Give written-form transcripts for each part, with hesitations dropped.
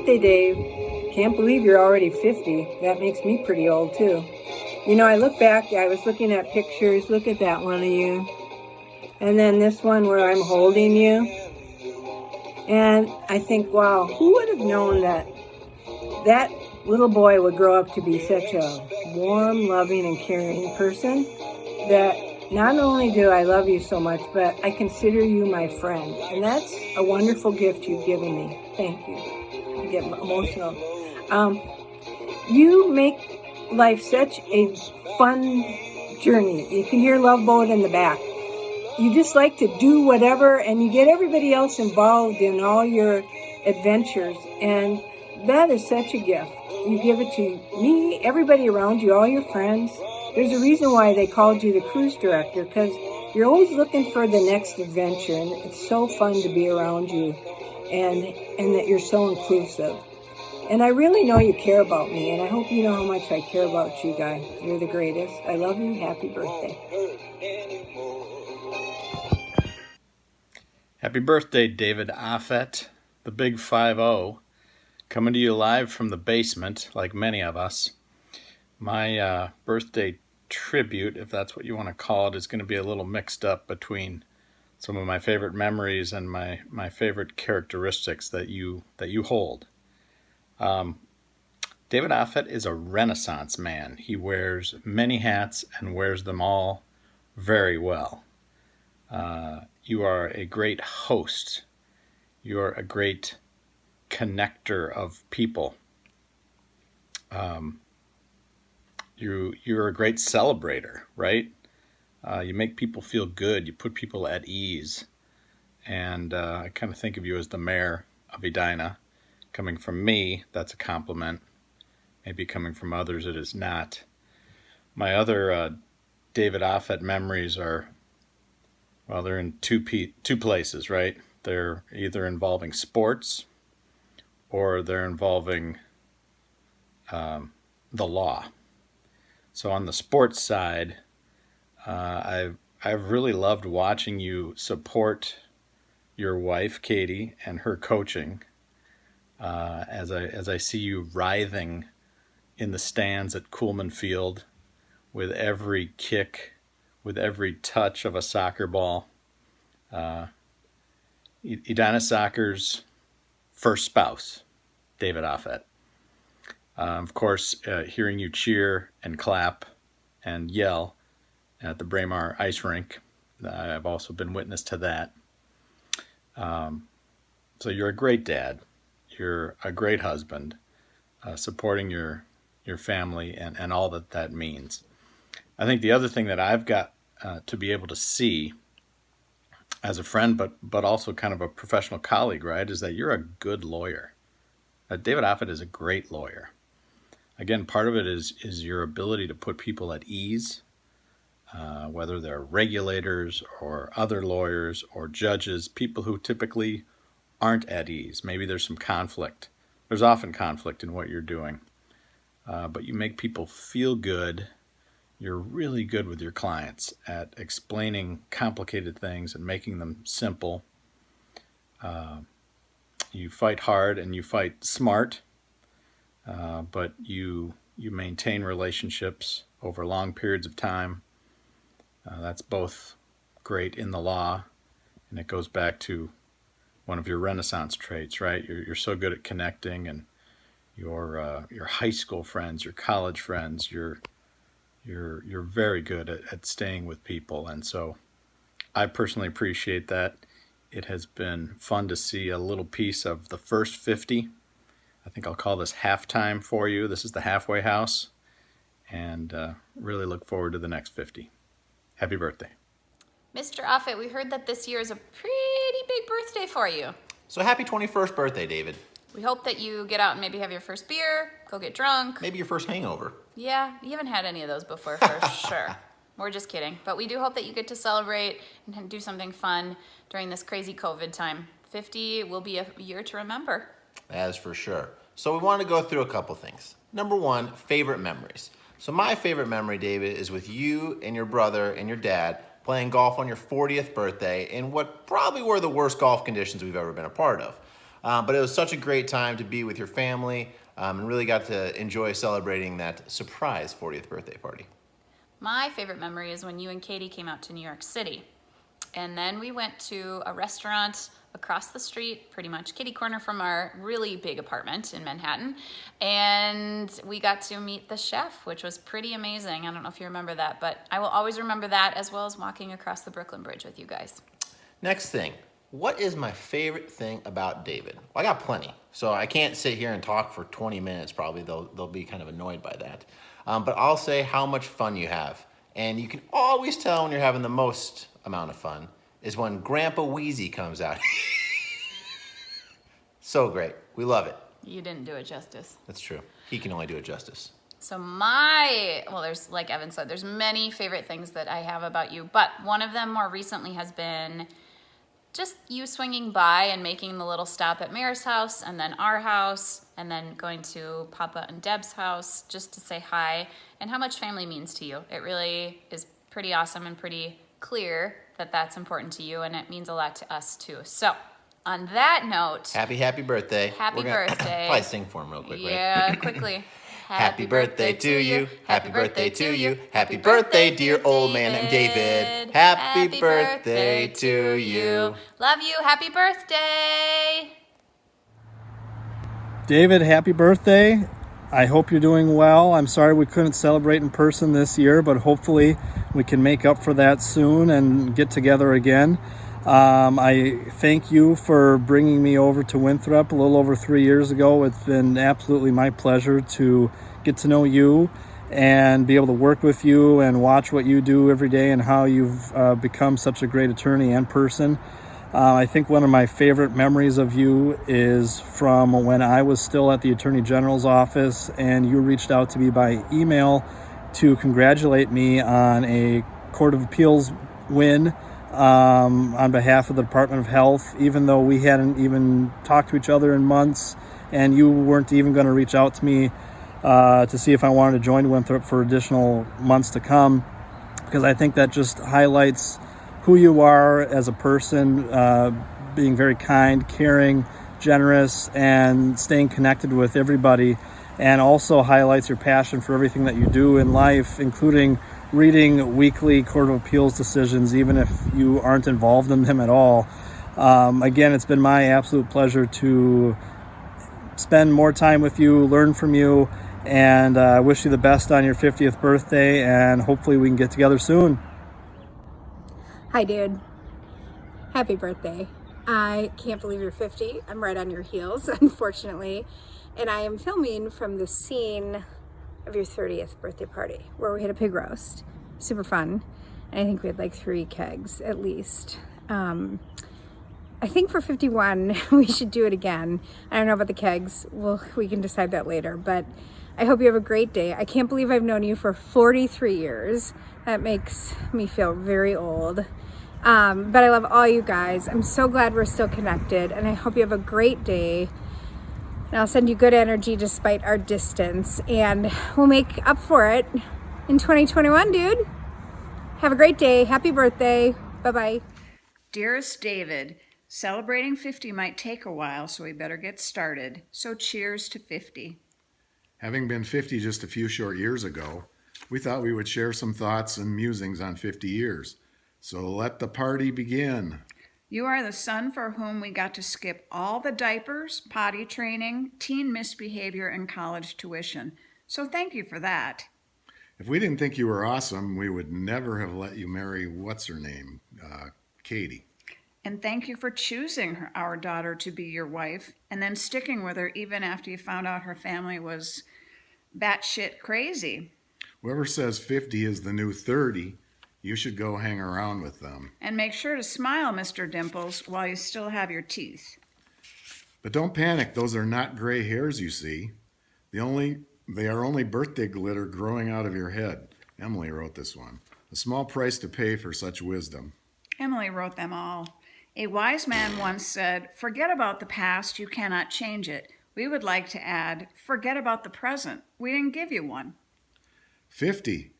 birthday, Dave. Can't believe you're already 50. That makes me pretty old, too. You know, I look back, I was looking at pictures. Look at that one of you. And then this one where I'm holding you. And I think, wow, who would have known that that little boy would grow up to be such a warm, loving, and caring person that not only do I love you so much, but I consider you my friend. And that's a wonderful gift you've given me. Thank you. I get emotional. You make life such a fun journey. You can hear Love Boat in the back. You just like to do whatever, and you get everybody else involved in all your adventures. And that is such a gift. You give it to me, everybody around you, all your friends. There's a reason why they called you the cruise director, because you're always looking for the next adventure, and it's so fun to be around you, and that you're so inclusive. And I really know you care about me, and I hope you know how much I care about you, Guy. You're the greatest. I love you. Happy birthday. Happy birthday, David Aafedt, the Big 5-0, coming to you live from the basement, like many of us. My birthday tribute, if that's what you want to call it, is going to be a little mixed up between some of my favorite memories and my favorite characteristics that you hold. David Aafedt is a Renaissance man. He wears many hats and wears them all very well. You are a great host. You're a great connector of people. You're a great celebrator, right? You make people feel good. You put people at ease. And I kind of think of you as the mayor of Edina. Coming from me, that's a compliment. Maybe coming from others, it is not. My other David Aafedt memories are, well, they're in two places, right? They're either involving sports or they're involving the law. So on the sports side, I've really loved watching you support your wife, Katie, and her coaching as I see you writhing in the stands at Coolman Field with every kick, with every touch of a soccer ball. Edina Soccer's first spouse, David Aafedt. Of course, hearing you cheer and clap and yell at the Braemar ice rink, I've also been witness to that. So you're a great dad. You're a great husband, supporting your family and all that means. I think the other thing that I've got to be able to see as a friend, but also kind of a professional colleague, right, is that you're a good lawyer. David Aafedt is a great lawyer. Again, part of it is your ability to put people at ease, whether they're regulators or other lawyers or judges, people who typically aren't at ease. Maybe there's some conflict. There's often conflict in what you're doing. But you make people feel good. You're really good with your clients at explaining complicated things and making them simple. You fight hard and you fight smart, but you maintain relationships over long periods of time. That's both great in the law, and it goes back to one of your Renaissance traits, right? You're so good at connecting, and your high school friends, your college friends, you're very good at staying with people, and so I personally appreciate that. It has been fun to see a little piece of the first 50. I think I'll call this halftime for you. This is the halfway house, and really look forward to the next 50. Happy birthday. Mr. Aafedt, we heard that this year is a pretty big birthday for you. So happy 21st birthday, David. We hope that you get out and maybe have your first beer, go get drunk. Maybe your first hangover. Yeah, you haven't had any of those before, for sure. We're just kidding. But we do hope that you get to celebrate and do something fun during this crazy COVID time. 50 will be a year to remember. That is for sure. So we want to go through a couple things. Number one, favorite memories. So my favorite memory, David, is with you and your brother and your dad playing golf on your 40th birthday in what probably were the worst golf conditions we've ever been a part of. But it was such a great time to be with your family and really got to enjoy celebrating that surprise 40th birthday party. My favorite memory is when you and Katie came out to New York City. And then we went to a restaurant across the street, pretty much kitty corner from our really big apartment in Manhattan. And we got to meet the chef, which was pretty amazing. I don't know if you remember that, but I will always remember that, as well as walking across the Brooklyn Bridge with you guys. Next thing, what is my favorite thing about David? Well, I got plenty, so I can't sit here and talk for 20 minutes probably. They'll be kind of annoyed by that. But I'll say how much fun you have. And you can always tell when you're having the most amount of fun is when Grandpa Wheezy comes out. So great. We love it. You didn't do it justice. That's true. He can only do it justice. So there's, like Evan said, there's many favorite things that I have about you, but one of them more recently has been just you swinging by and making the little stop at Mayor's house and then our house and then going to Papa and Deb's house just to say hi and how much family means to you. It really is pretty awesome and pretty clear that that's important to you, and it means a lot to us too. So on that note, happy birthday. Happy birthday. Probably sing for him real quick, right? Yeah, quickly. Happy birthday to you. Happy birthday to you. Happy birthday, dear old man named David. Happy birthday to you. Love you. Happy birthday. David, happy birthday. I hope you're doing well. I'm sorry we couldn't celebrate in person this year, but hopefully we can make up for that soon and get together again. I thank you for bringing me over to Winthrop a little over 3 years ago. It's been absolutely my pleasure to get to know you and be able to work with you and watch what you do every day and how you've become such a great attorney and person. I think one of my favorite memories of you is from when I was still at the Attorney General's office and you reached out to me by email to congratulate me on a Court of Appeals win on behalf of the Department of Health, even though we hadn't even talked to each other in months, and you weren't even going to reach out to me to see if I wanted to join Winthrop for additional months to come, because I think that just highlights who you are as a person, being very kind, caring, generous, and staying connected with everybody, and also highlights your passion for everything that you do in life, including reading weekly Court of Appeals decisions, even if you aren't involved in them at all. Again, it's been my absolute pleasure to spend more time with you, learn from you, and I wish you the best on your 50th birthday, and hopefully we can get together soon. Hi, dude. Happy birthday. I can't believe you're 50. I'm right on your heels, unfortunately. And I am filming from the scene of your 30th birthday party where we had a pig roast. Super fun. And I think we had like 3 kegs at least. I think for 51 we should do it again. I don't know about the kegs. We can decide that later, but I hope you have a great day. I can't believe I've known you for 43 years. That makes me feel very old. But I love all you guys. I'm so glad we're still connected, and I hope you have a great day. And I'll send you good energy despite our distance, and we'll make up for it in 2021, dude. Have a great day. Happy birthday. Bye-bye. Dearest David, celebrating 50 might take a while, so we better get started. So cheers to 50. Having been 50 just a few short years ago, we thought we would share some thoughts and musings on 50 years. So let the party begin. You are the son for whom we got to skip all the diapers, potty training, teen misbehavior, and college tuition. So thank you for that. If we didn't think you were awesome, we would never have let you marry what's-her-name, Katie. And thank you for choosing our daughter to be your wife and then sticking with her even after you found out her family was batshit crazy. Whoever says 50 is the new 30, you should go hang around with them. And make sure to smile, Mr. Dimples, while you still have your teeth. But don't panic, those are not gray hairs you see. They are only birthday glitter growing out of your head. Emily wrote this one. A small price to pay for such wisdom. Emily wrote them all. A wise man once said, "Forget about the past, you cannot change it." We would like to add, forget about the present. We didn't give you one. 50,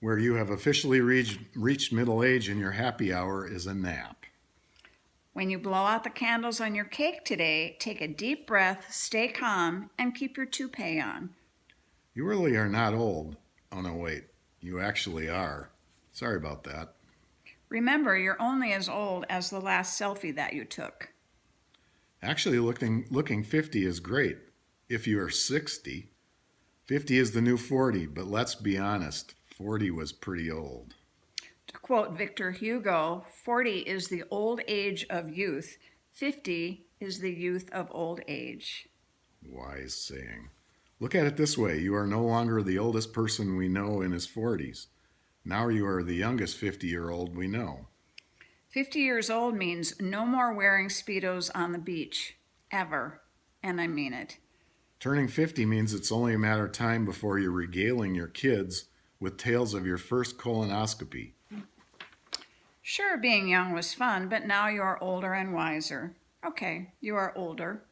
where you have officially reached middle age and your happy hour is a nap. When you blow out the candles on your cake today, take a deep breath, stay calm, and keep your toupee on. You really are not old. Oh, no, wait. You actually are. Sorry about that. Remember, you're only as old as the last selfie that you took. Actually, looking 50 is great. If you are 60, 50 is the new 40, but let's be honest, 40 was pretty old. To quote Victor Hugo, 40 is the old age of youth, 50 is the youth of old age. Wise saying. Look at it this way. You are no longer the oldest person we know in his 40s. Now you are the youngest 50-year-old we know. 50 years old means no more wearing Speedos on the beach, ever. And I mean it. Turning 50 means it's only a matter of time before you're regaling your kids with tales of your first colonoscopy. Sure, being young was fun, but now you are older and wiser. Okay, you are older.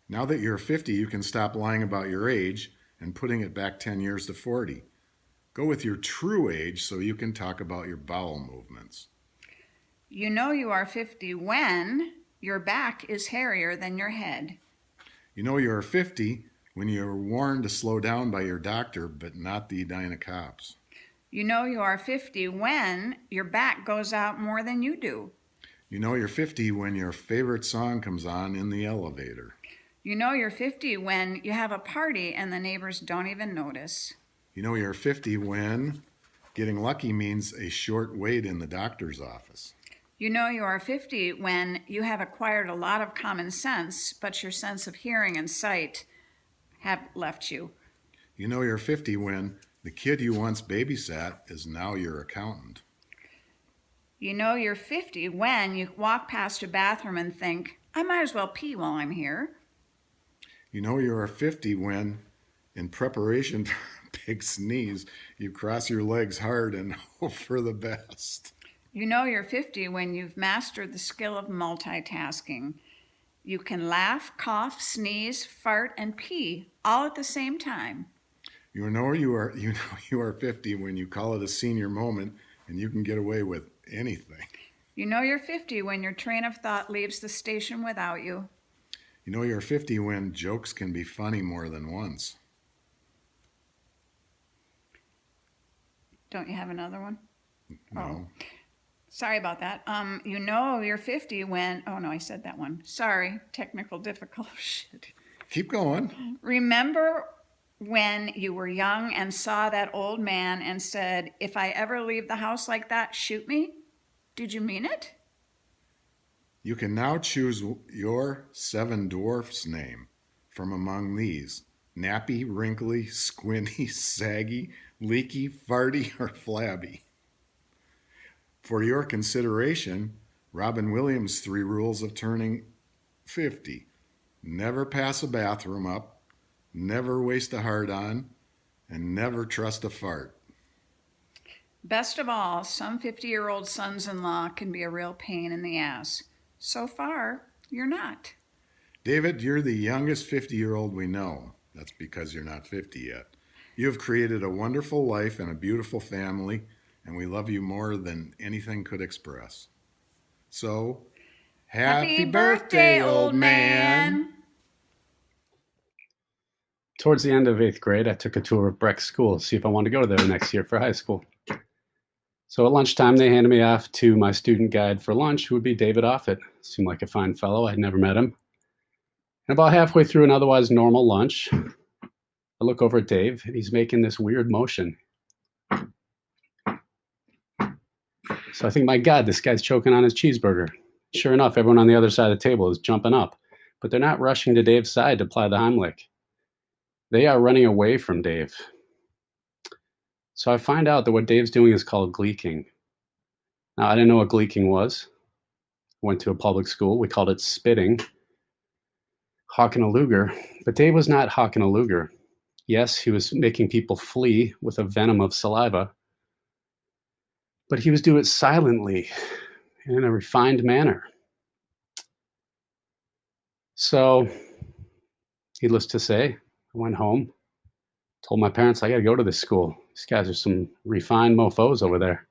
Now that you're 50, you can stop lying about your age and putting it back 10 years to 40. Go with your true age so you can talk about your bowel movements. You know you are 50 when your back is hairier than your head. You know you are 50 when you're warned to slow down by your doctor, but not the Edina cops. You know you are 50 when your back goes out more than you do. You know you're 50 when your favorite song comes on in the elevator. You know you're 50 when you have a party and the neighbors don't even notice. You know you're 50 when getting lucky means a short wait in the doctor's office. You know you are 50 when you have acquired a lot of common sense, but your sense of hearing and sight have left you. You know you're 50 when the kid you once babysat is now your accountant. You know you're 50 when you walk past a bathroom and think, I might as well pee while I'm here. You know you are 50 when, in preparation for a big sneeze, you cross your legs hard and hope for the best. You know you're 50 when you've mastered the skill of multitasking. You can laugh, cough, sneeze, fart, and pee all at the same time. You know you are 50 when you call it a senior moment and you can get away with anything. You know you're 50 when your train of thought leaves the station without you. You know you're 50 when jokes can be funny more than once. Don't you have another one? No. Oh. Sorry about that. You know you're 50 when... Oh, no, I said that one. Sorry. Technical difficulty. Shit. Keep going. Remember when you were young and saw that old man and said, if I ever leave the house like that, shoot me? Did you mean it? You can now choose your 7 dwarfs name from among these. Nappy, wrinkly, squinty, saggy, leaky, farty, or flabby. For your consideration, Robin Williams' 3 rules of turning 50. Never pass a bathroom up, never waste a hard-on, and never trust a fart. Best of all, some 50-year-old sons-in-law can be a real pain in the ass. So far, you're not. David, you're the youngest 50-year-old we know. That's because you're not 50 yet. You have created a wonderful life and a beautiful family, and we love you more than anything could express. So, happy birthday, old man! Towards the end of 8th grade, I took a tour of Breck School to see if I wanted to go there next year for high school. So at lunchtime, they handed me off to my student guide for lunch, who would be David Aafedt. Seemed like a fine fellow. I'd never met him. And about halfway through an otherwise normal lunch, I look over at Dave, and he's making this weird motion. So I think, my God, this guy's choking on his cheeseburger. Sure enough, everyone on the other side of the table is jumping up, but they're not rushing to Dave's side to apply the Heimlich. They are running away from Dave. So I find out that what Dave's doing is called gleeking. Now, I didn't know what gleeking was. I went to a public school. We called it spitting, hawking a Luger. But Dave was not hawking a Luger. Yes, he was making people flee with a venom of saliva, but he was doing it silently, in a refined manner. So, needless to say, I went home, told my parents I got to go to this school. These guys are some refined mofos over there.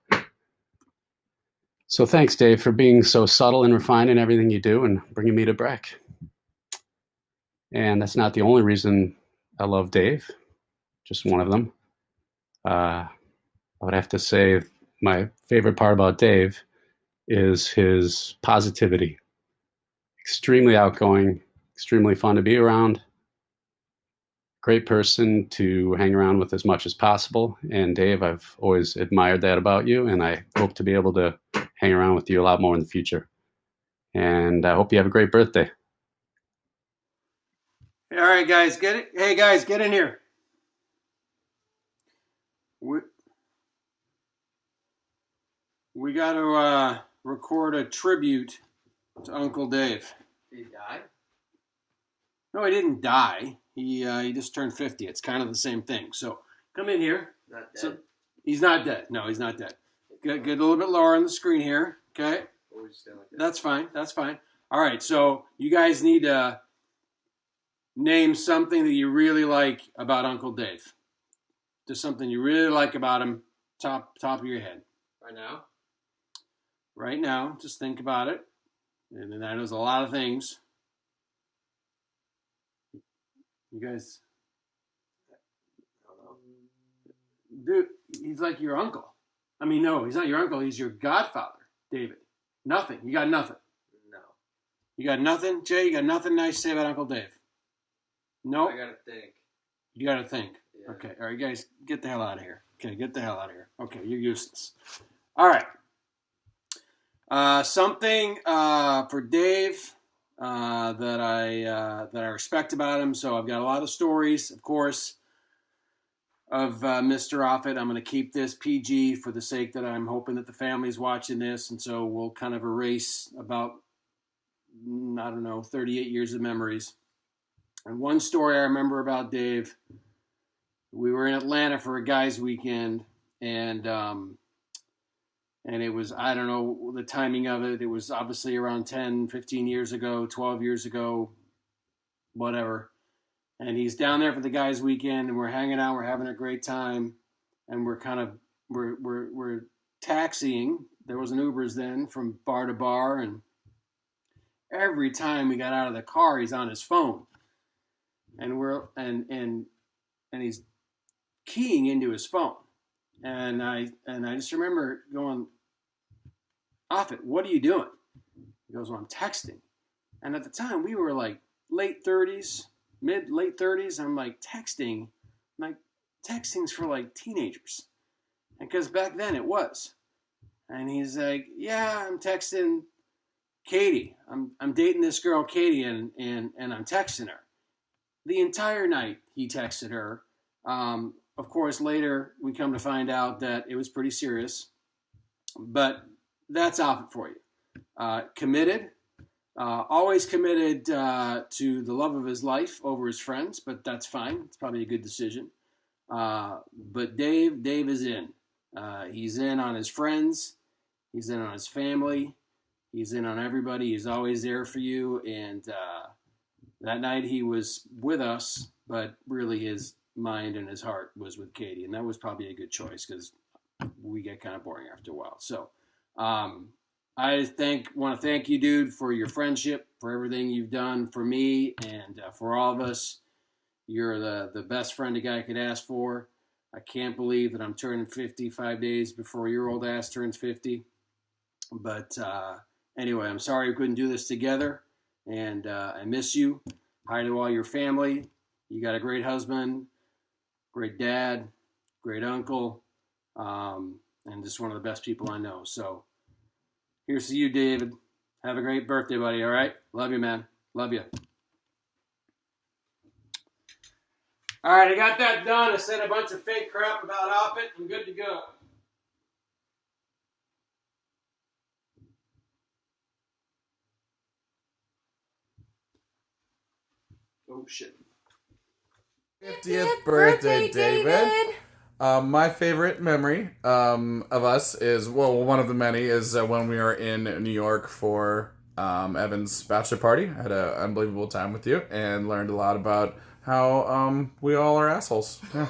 So thanks, Dave, for being so subtle and refined in everything you do and bringing me to Breck. And that's not the only reason I love Dave, just one of them. I would have to say my favorite part about Dave is his positivity. Extremely outgoing, extremely fun to be around, great person to hang around with as much as possible. And Dave, I've always admired that about you, and I hope to be able to hang around with you a lot more in the future. And I hope you have a great birthday. All right, guys, get it. Hey, guys, get in here. We got to record a tribute to Uncle Dave. Did he die? No, he didn't die. He just turned 50. It's kind of the same thing. So come in here. Not dead. So he's not dead. No, he's not dead. Get a little bit lower on the screen here. Okay. Or just stand like that. That's fine. That's fine. All right. So you guys need to name something that you really like about Uncle Dave. Just something you really like about him. Top of your head. Right now? Right now. Just think about it. And then there's a lot of things. You guys. I don't know. Dude, he's like your uncle. I mean, no, he's not your uncle. He's your godfather, David. Nothing. You got nothing. No. You got nothing? Jay, you got nothing nice to say about Uncle Dave? No? I gotta think. You got to think. Yeah. Okay. All right, guys, get the hell out of here. Okay, get the hell out of here. Okay, you're useless. All right. Something for Dave that I respect about him. So I've got a lot of stories, of course, of Mr. Aafedt. I'm going to keep this PG for the sake that I'm hoping that the family's watching this, and so we'll kind of erase about, I don't know, 38 years of memories. And one story I remember about Dave, we were in Atlanta for a guys' weekend, and it was, I don't know the timing of it. It was obviously around 10, 15 years ago, 12 years ago, whatever. And he's down there for the guys' weekend, and we're hanging out, we're having a great time, and we're taxiing. There wasn't Ubers then, from bar to bar, and every time we got out of the car, he's on his phone, and he's keying into his phone, and I just remember going, Aafedt, what are you doing? He goes, well, I'm texting. And at the time, we were like late 30s. Late 30s, I'm like, texting? I'm like, texting's for like teenagers. And because back then it was. And he's like, yeah, I'm texting Katie. I'm dating this girl, Katie, and I'm texting her. The entire night he texted her. Of course, later we come to find out that it was pretty serious. But that's Aafedt for you. Committed. Always committed to the love of his life over his friends, but that's fine. It's probably a good decision. But Dave is in. He's in on his friends. He's in on his family. He's in on everybody. He's always there for you. And that night he was with us, but really his mind and his heart was with Katie. And that was probably a good choice because we get kind of boring after a while. So, I want to thank you, dude, for your friendship, for everything you've done for me and for all of us. You're the best friend a guy could ask for. I can't believe that I'm turning 50 5 days before your old ass turns 50. But anyway, I'm sorry we couldn't do this together, and I miss you. Hi to all your family. You got a great husband, great dad, great uncle, and just one of the best people I know. So, here's to you, David. Have a great birthday, buddy, all right? Love you, man. Love you. All right, I got that done. I said a bunch of fake crap about Aafedt. I'm good to go. Oh, shit. 50th birthday, David. My favorite memory of us is, well, one of the many is when we were in New York for Evan's bachelor party. I had an unbelievable time with you and learned a lot about how we all are assholes. Yeah.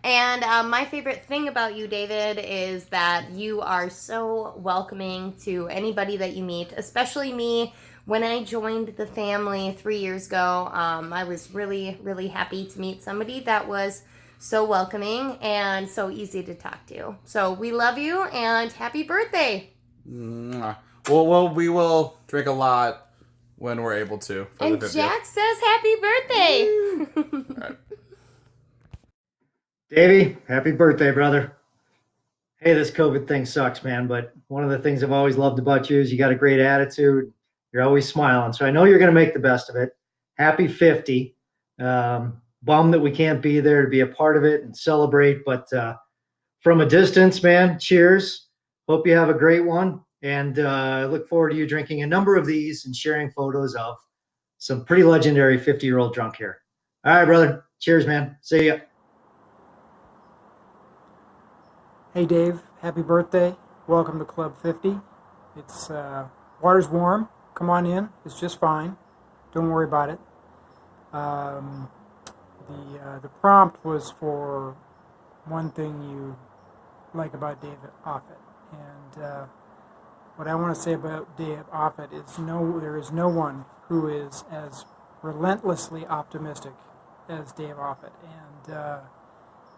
And my favorite thing about you, David, is that you are so welcoming to anybody that you meet, especially me. When I joined the family 3 years ago, I was really, really happy to meet somebody that was so welcoming and so easy to talk to. So we love you and happy birthday. Mwah. Well, we will drink a lot when we're able to. For And the 50th. Jack says happy birthday. All right. Davey, happy birthday, brother. Hey, this COVID thing sucks, man, but one of the things I've always loved about you is you got a great attitude. You're always smiling. So I know you're going to make the best of it. Happy 50. Bummed that we can't be there to be a part of it and celebrate, but from a distance, man, cheers. Hope you have a great one. And I look forward to you drinking a number of these and sharing photos of some pretty legendary 50-year-old drunk here. All right, brother. Cheers, man. See ya. Hey Dave, happy birthday. Welcome to Club 50. It's water's warm. Come on in. It's just fine. Don't worry about it. The prompt was for one thing you like about David Aafedt. And what I want to say about Dave Aafedt is there is no one who is as relentlessly optimistic as Dave Aafedt. And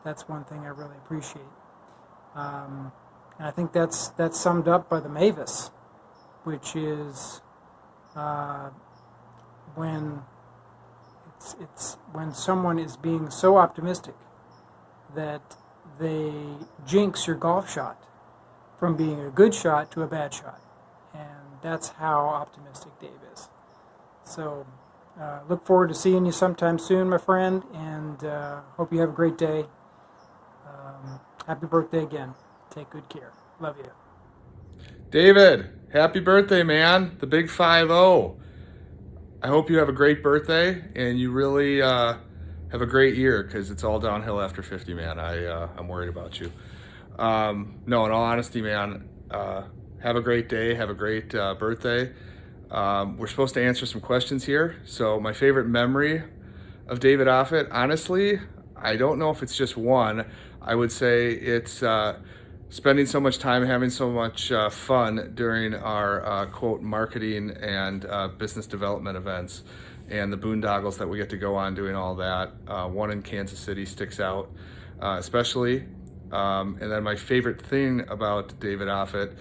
that's one thing I really appreciate. And I think that's summed up by the Mavis, which is when it's when someone is being so optimistic that they jinx your golf shot from being a good shot to a bad shot, and that's how optimistic Dave is. So look forward to seeing you sometime soon, my friend, and hope you have a great day. Happy birthday again. Take good care. Love you. David, happy birthday, man. The big 5-0. I hope you have a great birthday and you really have a great year, because it's all downhill after 50, man. I'm worried about you. No, in all honesty, man, have a great day. Have a great birthday. We're supposed to answer some questions here. So my favorite memory of David Aafedt, honestly, I don't know if it's just one. I would say it's spending so much time, having so much fun during our quote marketing and business development events, and the boondoggles that we get to go on doing all that. One in Kansas City sticks out especially. And then my favorite thing about David Aafedt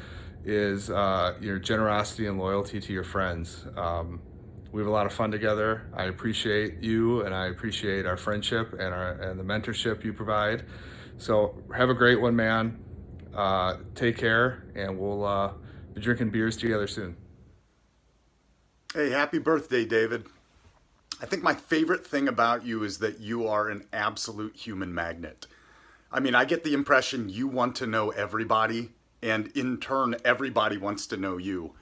is your generosity and loyalty to your friends. We have a lot of fun together. I appreciate you, and I appreciate our friendship and the mentorship you provide. So have a great one, man. Take care, and we'll be drinking beers together soon. Hey, happy birthday, David. I think my favorite thing about you is that you are an absolute human magnet. I mean, I get the impression you want to know everybody, and in turn, everybody wants to know you.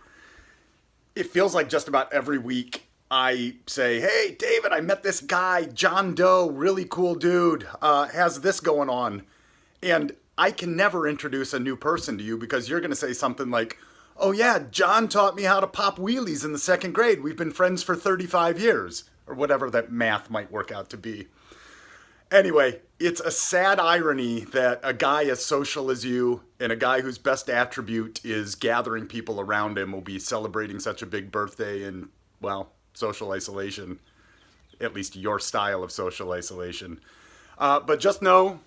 It feels like just about every week I say, hey, David, I met this guy, John Doe, really cool dude, has this going on. And I can never introduce a new person to you because you're going to say something like, oh yeah, John taught me how to pop wheelies in the 2nd grade. We've been friends for 35 years, or whatever that math might work out to be. Anyway, it's a sad irony that a guy as social as you and a guy whose best attribute is gathering people around him will be celebrating such a big birthday in, well, social isolation, at least your style of social isolation. But just know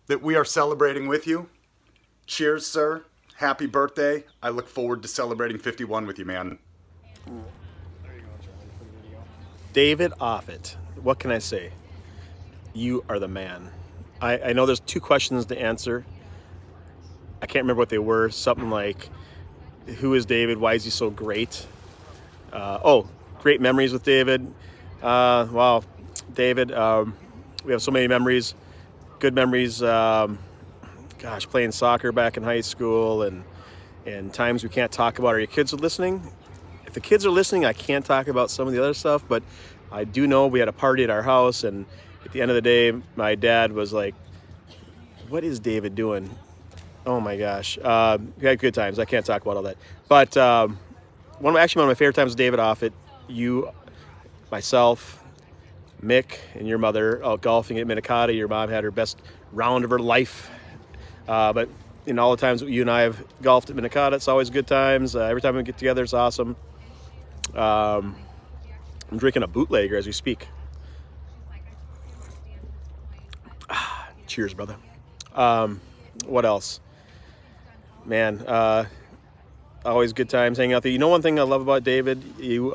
that we are celebrating with you. Cheers, sir. Happy birthday. I look forward to celebrating 51 with you, man. David Aafedt, what can I say? You are the man. I know there's 2 questions to answer. I can't remember what they were. Something like, who is David? Why is he so great? Great memories with David. Wow, David, we have so many memories. Good memories, playing soccer back in high school and times we can't talk about. Are your kids listening? If the kids are listening, I can't talk about some of the other stuff, but I do know we had a party at our house, and at the end of the day, my dad was like, what is David doing? Oh my gosh. We had good times. I can't talk about all that. But one of my favorite times with David Aafedt, you, myself, Mick, and your mother out golfing at Minnetonka. Your mom had her best round of her life. But all the times that you and I have golfed at Minnetonka, it's always good times. Every time we get together, it's awesome. I'm drinking a bootlegger as we speak. Cheers, brother. What else? Man, always good times hanging out there. One thing I love about David, you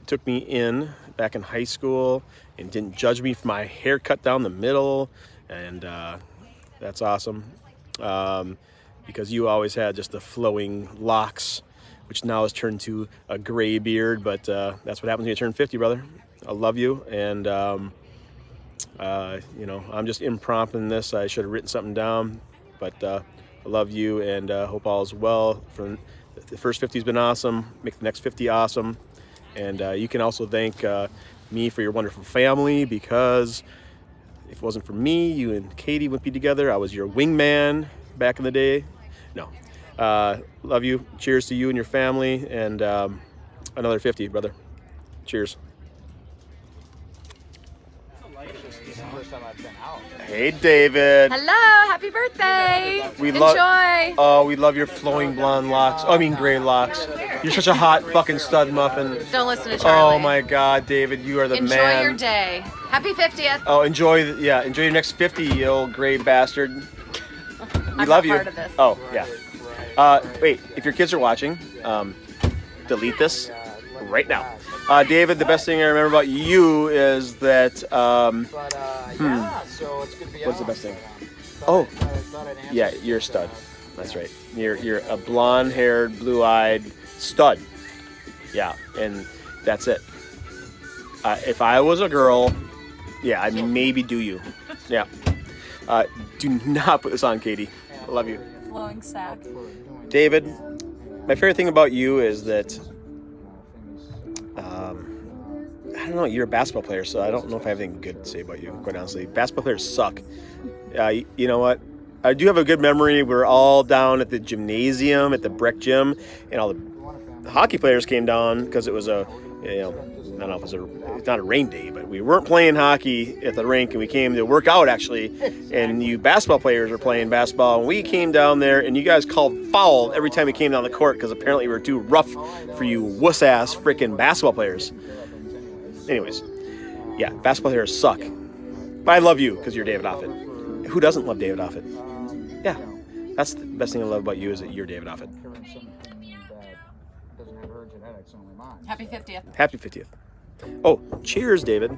took me in back in high school and didn't judge me for my haircut down the middle, and that's awesome. Because you always had just the flowing locks, which now has turned to a gray beard, but that's what happens when you turn 50, brother. I love you, and I'm just impromptu in this. I should have written something down, but I love you, and hope all is well. For the first 50 has been awesome. Make the next 50 awesome, and you can also thank me for your wonderful family, because if it wasn't for me, you and Katie wouldn't be together. I was your wingman back in the day. No, love you. Cheers to you and your family, and another 50, brother. Cheers. Hey, David. Hello, happy birthday. Enjoy. We love your flowing blonde locks. Gray locks. You're such a hot fucking stud muffin. Don't listen to Charlie. Oh my God, David, you are the Enjoy man. your day. Happy 50th. Oh, enjoy your next 50, you old gray bastard. We I'm love not you. part of this. Oh, yeah. Wait, if your kids are watching, delete this right now. David, the best thing I remember about you is that, what's the best thing? Oh, yeah, you're a stud. That's right. You're a blonde-haired, blue-eyed stud. Yeah, and that's it. If I was a girl, yeah, I'd maybe do you. Yeah. Do not put this on, Katie. I love you. Flowing sack. David, my favorite thing about you is that, I don't know, you're a basketball player, so I don't know if I have anything good to say about you, quite honestly. Basketball players suck. You know what? I do have a good memory. We were all down at the gymnasium, at the Breck Gym, and all the hockey players came down because it was I don't know if it's not a rain day, but we weren't playing hockey at the rink, and we came to work out, actually, and you basketball players were playing basketball, and we came down there, and you guys called foul every time we came down the court because apparently we were too rough for you wuss-ass freaking basketball players. Anyways, yeah, basketball players suck. But I love you because you're David Aafedt. Who doesn't love David Aafedt? Yeah, that's the best thing I love about you is that you're David Aafedt. Happy 50th. Happy 50th. Oh, cheers, David.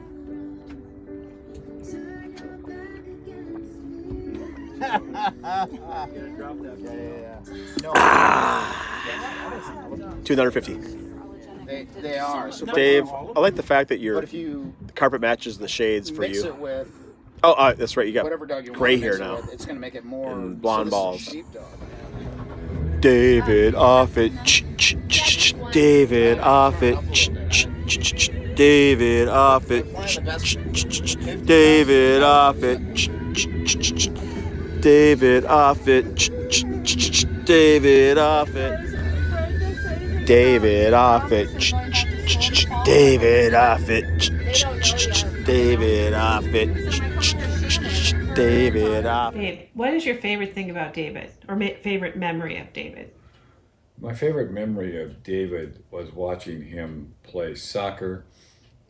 $250. They are. So Dave, I like the fact that your carpet matches the shades for mix you. it with That's right. You got whatever dog you gray want to hair mix it now. with, it's going to make it more And blonde balls. sheepdog. David Aafedt. David Aafedt. David Aafedt. David Aafedt. David Aafedt. David Aafedt. David Aafedt. David Aafedt. David Aafedt. David Aafedt. Babe, what is your favorite thing about David, or favorite memory of David? My favorite memory of David was watching him play soccer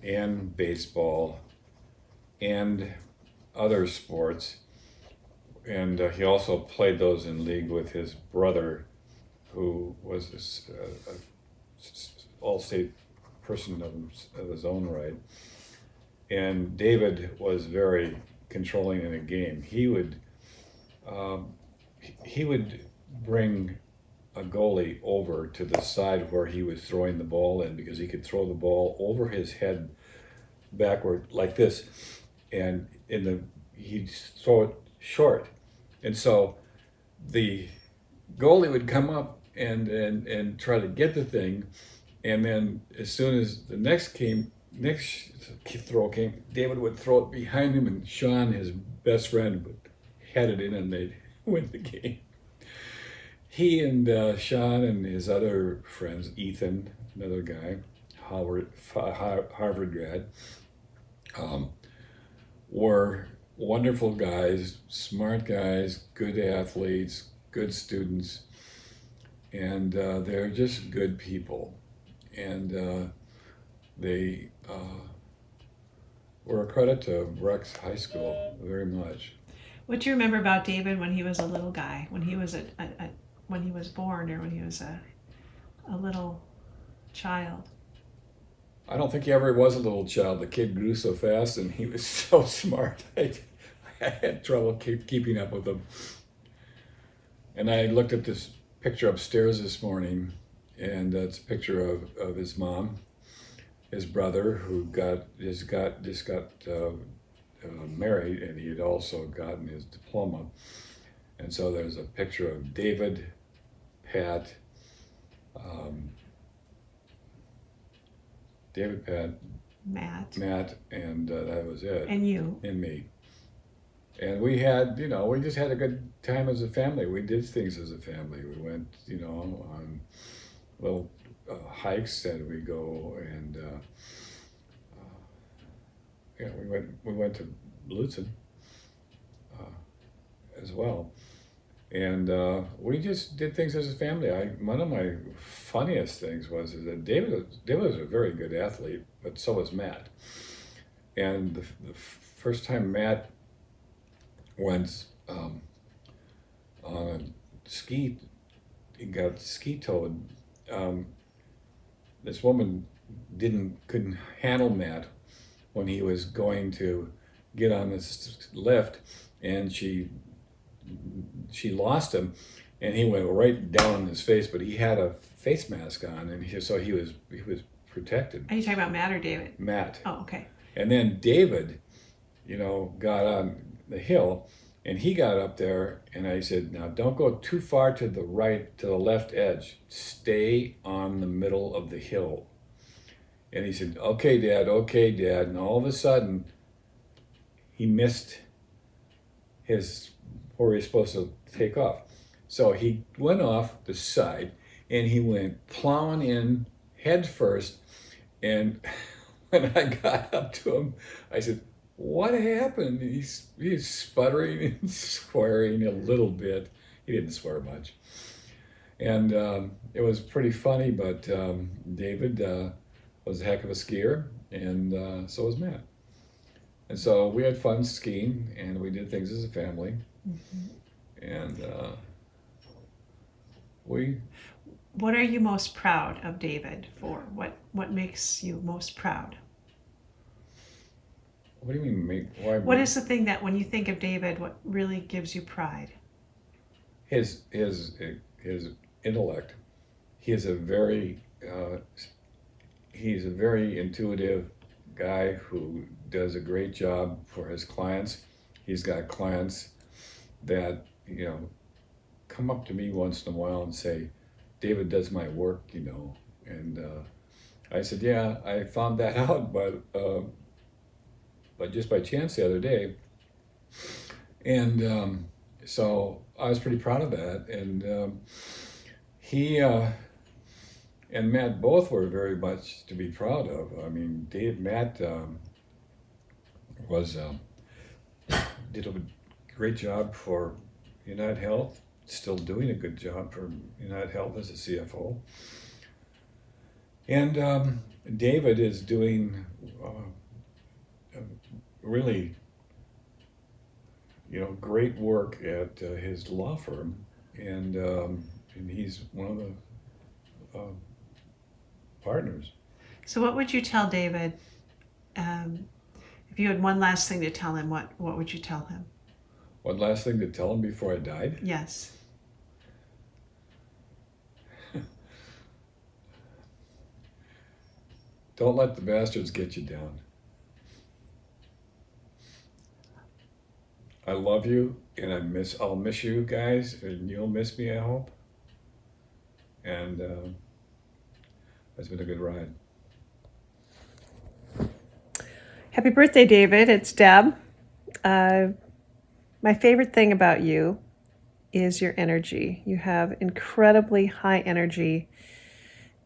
and baseball and other sports. And he also played those in league with his brother, who was an all-state person of his own right. And David was very controlling in a game. He would bring a goalie over to the side where he was throwing the ball in, because he could throw the ball over his head backward like this, and he'd throw it short. And so the goalie would come up and try to get the thing, and then as soon as the next throw came, David would throw it behind him, and Sean, his best friend, would head it in, and they'd win the game. He and Sean and his other friends, Ethan, another guy, Harvard grad, were wonderful guys, smart guys, good athletes, good students, and they're just good people. And they were a credit to Rex High School very much. What do you remember about David when he was a little guy, when he was when he was born, or when he was a little child? I don't think he ever was a little child. The kid grew so fast and he was so smart. I had trouble keeping up with him. And I looked at this picture upstairs this morning, and it's a picture of his mom, his brother, who just got married, and he had also gotten his diploma. And so there's a picture of David, Pat, Matt, and that was it. And you. And me. And we had, we just had a good time as a family. We did things as a family. We went, on little hikes, and we go and, we went to Lutzen as well. And we just did things as a family. One of my funniest things was that David was a very good athlete, but so was Matt. And the first time Matt went on a ski, he got ski-toed. This woman couldn't handle Matt when he was going to get on this lift, and she lost him, and he went right down on his face, but he had a face mask on, and so he was protected. Are you talking about Matt or David? Matt. Oh, okay. And then David, got on the hill, and he got up there, and I said, now don't go too far to the right, to the left edge. Stay on the middle of the hill. And he said, okay, Dad. And all of a sudden, he missed where he was supposed to take off. So he went off the side, and he went plowing in head first. And when I got up to him, I said, what happened? He's sputtering and swearing a little bit. He didn't swear much. And it was pretty funny, but David was a heck of a skier, and so was Matt. And so we had fun skiing, and we did things as a family. Mm-hmm. And What are you most proud of David for? What makes you most proud? What do you mean? What is the thing that when you think of David, what really gives you pride? His intellect. He's a very intuitive guy who does a great job for his clients. He's got clients that come up to me once in a while and say, David does my work, and I said, yeah, I found that out, but just by chance the other day. And so I was pretty proud of that. And he and Matt both were very much to be proud of. I mean, Matt did a great job for United Health, still doing a good job for United Health as a CFO. And David is doing really, great work at his law firm, and he's one of the partners. So what would you tell David, if you had one last thing to tell him, what would you tell him? One last thing to tell him before I died? Yes. Don't let the bastards get you down. I love you, and I'll miss you guys, and you'll miss me, I hope. And it's been a good ride. Happy birthday, David. It's Deb. My favorite thing about you is your energy. You have incredibly high energy,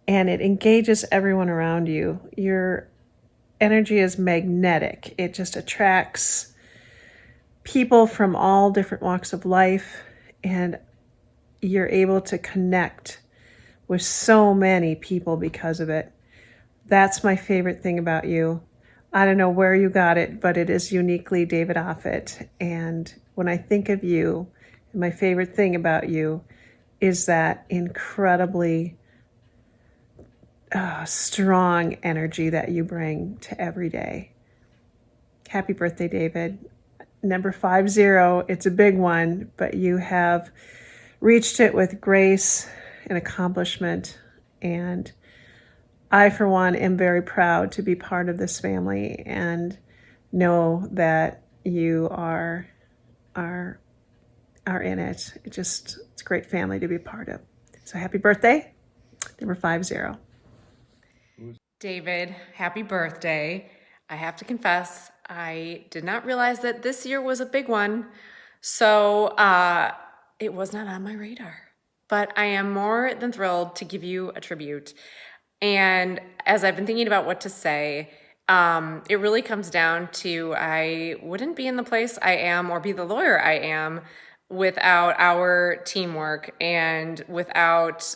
and it engages everyone around you. Your energy is magnetic. It just attracts people from all different walks of life, and you're able to connect with so many people because of it. That's my favorite thing about you. I don't know where you got it, but it is uniquely David Aafedt. And when I think of you, my favorite thing about you is that incredibly strong energy that you bring to every day. Happy birthday, David. Number 50, it's a big one, but you have reached it with grace and accomplishment. And I, for one, am very proud to be part of this family and know that you are in it. It's a great family to be part of. So happy birthday, number 50. David, happy birthday. I have to confess, I did not realize that this year was a big one. So it was not on my radar. But I am more than thrilled to give you a tribute. And as I've been thinking about what to say, it really comes down to I wouldn't be in the place I am or be the lawyer I am without our teamwork and without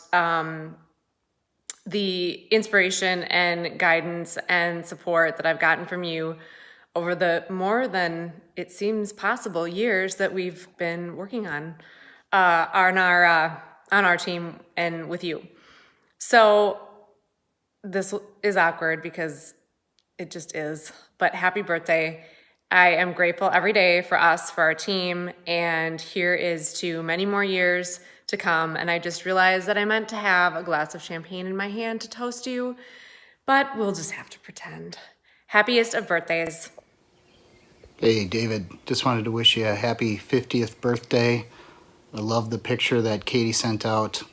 the inspiration and guidance and support that I've gotten from you over the more than it seems possible years that we've been working on our team and with you. So this is awkward because it just is, but happy birthday. I am grateful every day for us, for our team, and here is to many more years to come. And I just realized that I meant to have a glass of champagne in my hand to toast you, but we'll just have to pretend. Happiest of birthdays. Hey, David, just wanted to wish you a happy 50th birthday. I love the picture that Katie sent out.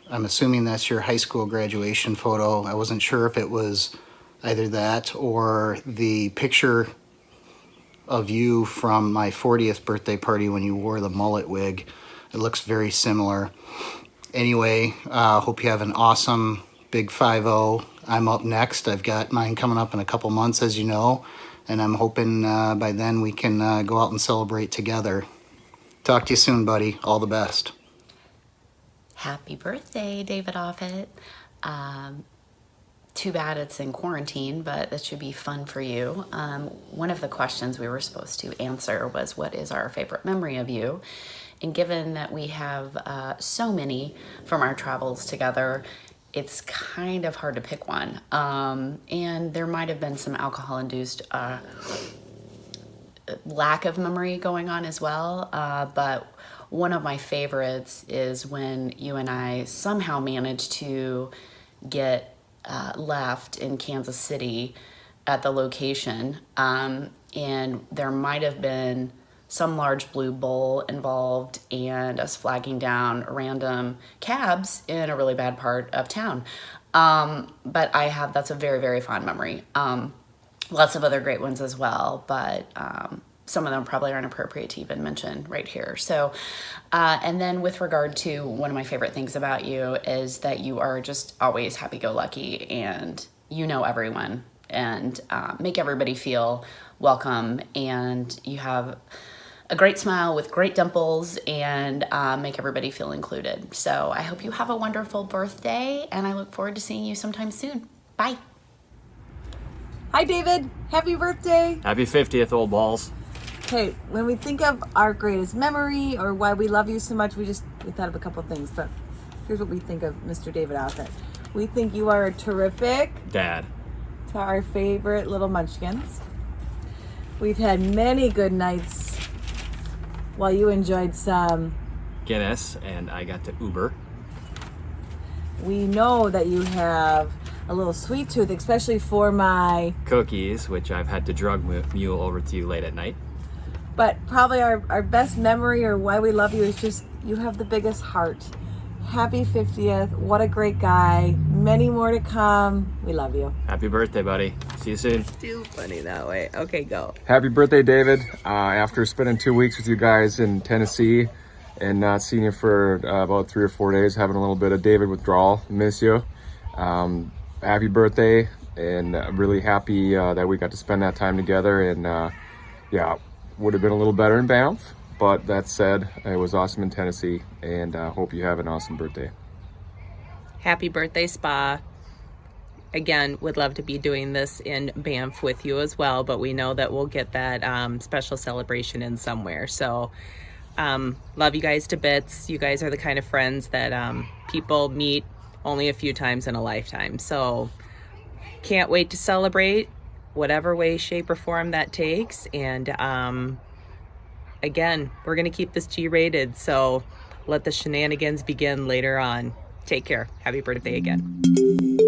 I'm assuming that's your high school graduation photo. I wasn't sure if it was either that or the picture of you from my 40th birthday party when you wore the mullet wig. It looks very similar. Anyway, hope you have an awesome big 50. I'm up next. I've got mine coming up in a couple months, as you know, and I'm hoping by then we can go out and celebrate together. Talk to you soon, buddy. All the best. Happy birthday, David Aafedt. Too bad it's in quarantine, but that should be fun for you. One of the questions we were supposed to answer was, what is our favorite memory of you? And given that we have so many from our travels together, it's kind of hard to pick one. And there might have been some alcohol-induced lack of memory going on as well. But one of my favorites is when you and I somehow managed to get left in Kansas City at the location, and there might have been some large blue bowl involved and us flagging down random cabs in a really bad part of town. But that's a very, very fond memory. Lots of other great ones as well, but some of them probably aren't appropriate to even mention right here. So, and then with regard to one of my favorite things about you is that you are just always happy-go-lucky and you know everyone and make everybody feel welcome, and you have a great smile with great dimples and make everybody feel included. So I hope you have a wonderful birthday, and I look forward to seeing you sometime soon. Bye. Hi, David. Happy birthday. Happy 50th, old balls. Okay, when we think of our greatest memory or why we love you so much, we thought of a couple things, but here's what we think of Mr. David Aafedt. We think you are a terrific dad to our favorite little munchkins. We've had many good nights while you enjoyed some Guinness, and I got to Uber. We know that you have a little sweet tooth, especially for my cookies, which I've had to drug mule over to you late at night. But probably our best memory or why we love you is just you have the biggest heart. Happy 50th. What a great guy. Many more to come. We love you. Happy birthday, buddy. See you soon. Too funny that way. Okay, go. Happy birthday, David. After spending 2 weeks with you guys in Tennessee and not seeing you for about 3 or 4 days, having a little bit of David withdrawal, miss you. Happy birthday, and really happy that we got to spend that time together. And yeah, would have been a little better in Banff, but that said, it was awesome in Tennessee, and hope you have an awesome birthday. Happy birthday, Spa. Again, would love to be doing this in Banff with you as well, but we know that we'll get that special celebration in somewhere. So love you guys to bits. You guys are the kind of friends that people meet only a few times in a lifetime. So can't wait to celebrate whatever way, shape, or form that takes. And again, we're going to keep this G-rated, so let the shenanigans begin later on. Take care. Happy birthday again.